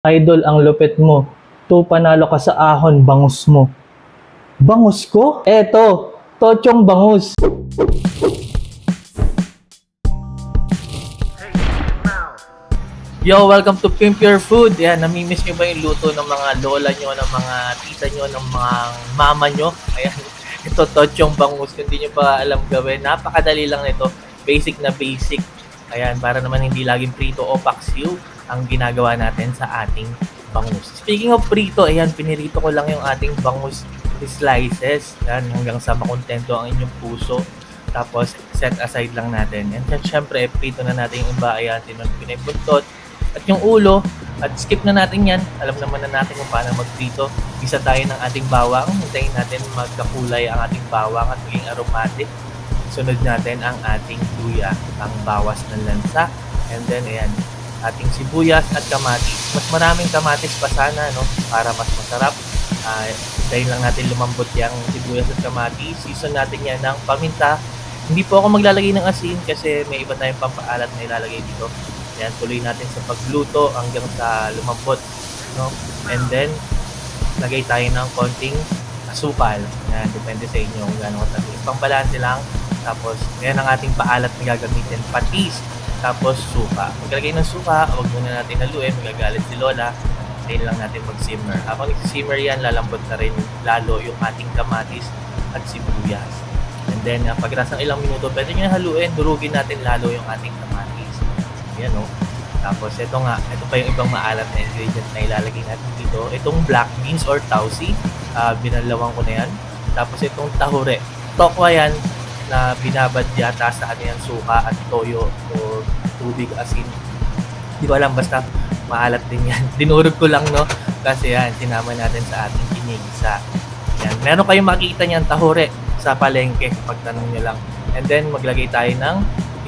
Idol, ang lupit mo. Panalo ka sa ahon, bangus mo. Bangus ko? Eto, tochong bangus. Yo, welcome to Pimp Your Food. Yan, namimiss nyo ba yung luto ng mga lola nyo, ng mga tita nyo, ng mga mama nyo? Ayan, ito tochong bangus. Kung hindi nyo pa alam gawin, napakadali lang nito. Basic na basic. Ayan, para naman hindi laging prito o paksiw ang ginagawa natin sa ating bangus. Speaking of prito, ayan, pinirito ko lang yung ating bangus slices. Yan, hanggang sa makontento ang inyong puso. Tapos, set aside lang natin. And then, syempre, prito na natin yung iba. Ayan, pinibuntot. At yung ulo, at skip na natin yan. Alam naman na natin kung paano magprito. Isa tayo ng ating bawang. Hintayin natin magkakulay ang ating bawang at maging aromatic. Sunod natin ang ating luya, ang bawas ng lansa. And then, ayan, ating sibuyas at kamatis. Mas maraming kamatis pa sana, no? Para mas masarap. Hintayin lang natin lumambot yung sibuyas at kamatis. Season natin yan ng paminta. Hindi po ako maglalagay ng asin kasi may iba tayong pampaalat na ilalagay dito. Yan, tuloy natin sa pagluto hanggang sa lumambot, no? And then, lagay tayo ng konting asukal. Yan, depende sa inyo kung gaano katabi. Pangbalanse lang. Tapos, yan ang ating paalat na gagamitin. Patis. Tapos, suka. Maglagay ng suka, huwag muna natin haluin. Magagalit si Lola. Hintayin lang natin mag-simmer. Habang nag-simmer yan, lalambot na rin lalo yung ating kamatis at sibuyas. And then, pagkatapos ng ilang minuto, pwede nyo na haluin. Durugin natin lalo yung ating kamatis. Yan, no? Tapos ito pa yung ibang maalat na ingredient na ilalagay natin dito. Itong black beans or tausi, binalawang ko na yan. Tapos itong tahure. Tokwa yan na binabad yata sa ano yan, suka at toyo o tubig, asin. Di ko alam, basta maalat din yan. Dinurog ko lang, no? Kasi yan, sinama natin sa ating ginigisa. Yan. Meron kayong makita niyan tahure sa palengke, pagtanong nyo lang. And then maglagay tayo ng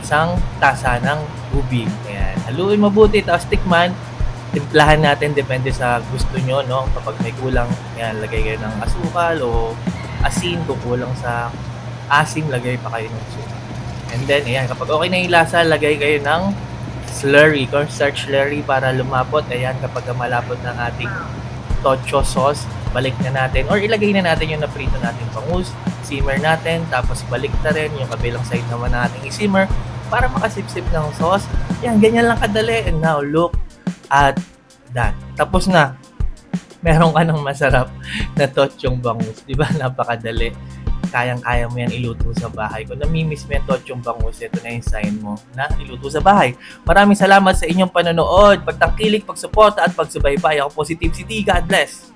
isang tasa ng tubig. Ayan. Haluin mabuti, tapos tikman. Timplahan natin, depende sa gusto nyo, no? Kapag may kulang, ayan, lagay kayo ng asukal o asin. Kung kulang sa asim, lagay pa kayo ng suka. And then, ayan, kapag okay na yung lasa, lagay kayo ng slurry, cornstarch slurry para lumapot. Ayan, kapag malapot ng ating tocho sauce, balik na natin or ilagay na natin yung naprito natin bangus, simmer natin, tapos balik na rin yung kabilang side naman natin i-simmer para makasip-sip ng sauce. Yan, ganyan lang kadali. And now, look at that. Tapos na. Meron ka ng masarap na tochong bangus. Diba? Napakadali. Kayang-kaya mo yan iluto sa bahay. Kung namimiss mo yung tochong bangus, ito na yung sign mo na iluto sa bahay. Maraming salamat sa inyong panonood, pagtangkilik, pagsuporta at pagsubaybay. Ako po si Team City. God bless!